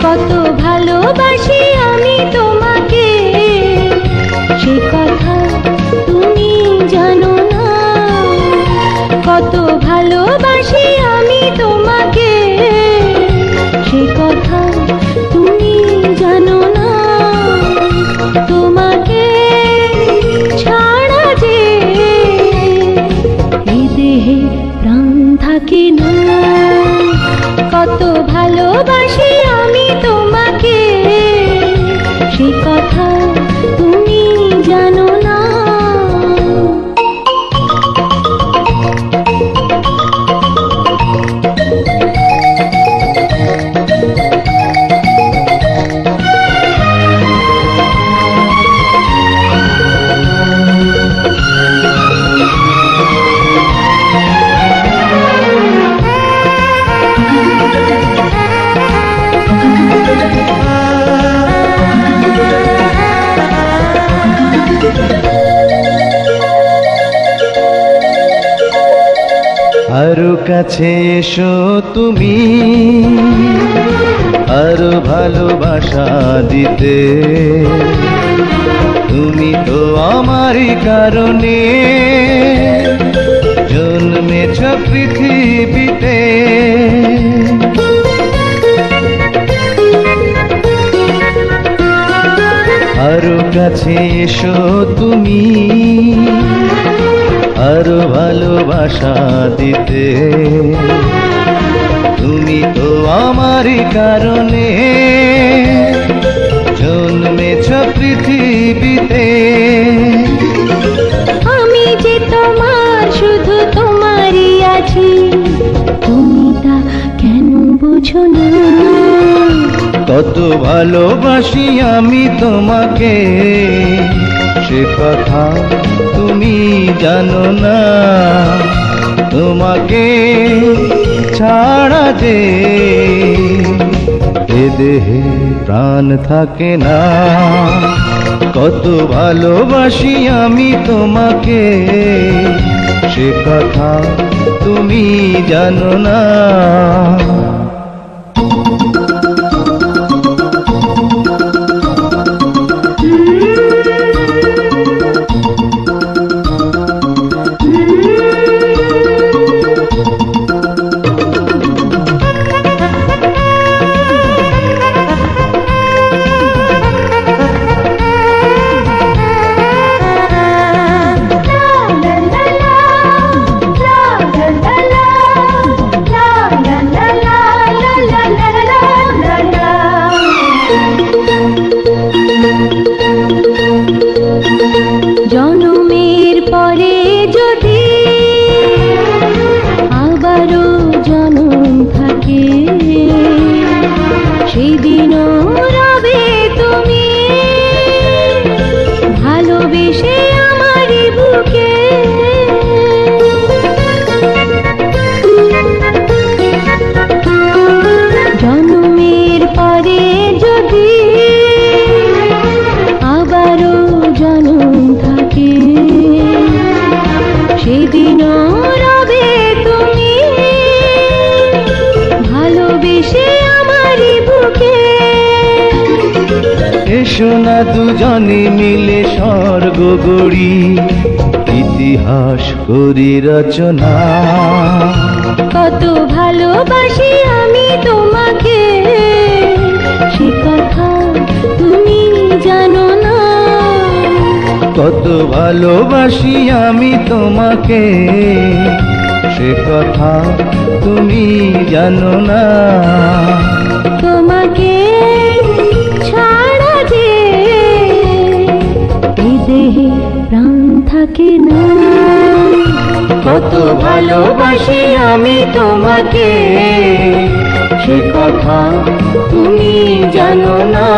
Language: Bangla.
কত ভালোবাসি আমি তোমাকে, সে কথা তুমি জানো না। কত ভালোবাসি আমি তোমাকে, সে কথা তুমি জানো না। তোমাকে ছাড়া যে এ দেহে প্রাণ থাকে না। কত ভালোবাসি আমি তোমাকে, সে কথা তুমি জানো না। আরো কাছে এসো তুমি, আরো ভালোবাসা দিতে। তুমি তো আমারই কারণে জন্মেছ পৃথিবীতে। আরো কাছে এসো তুমি, আরো ভালোবাসা দিতে। তুমি তো আমারই কারণে জন্মেছ পৃথিবীতে। আমি যে তোমার, শুধু তোমারই আছি, তুমি তা কেন বুঝো না। কত ভালোবাসি আমি তোমাকে, সে কথা তুমি জানো না। তোমাকে ছাড়া যে এ দেহে প্রাণ থাকে না। কত ভালোবাসি আমি তোমাকে, সে কথা তুমি জানো না। জনমের পরে যদি আবারও জনম থাকে, সেদিনও রবে তুমি ভালোবেসে আমারই বুকে। জনমের পরে যদি আবারও জনম থাকে, সেদিনও রবে তুমি ভালোবেসে আমারই বুকে। এসো না দুজনে মিলে স্বর্গ গড়ি, ইতিহাস করি রচনা। কত ভালোবাসি আমি তোমাকে, সে কথা তুমি জানো না। কত ভালোবাসি আমি তোমাকে, সে কথা তুমি জানো না। তোমাকে ছাড়া যে এই দেহে প্রাণ থাকে না। কত ভালোবাসি আমি তোমাকে, সে কথা তুমি জানো না।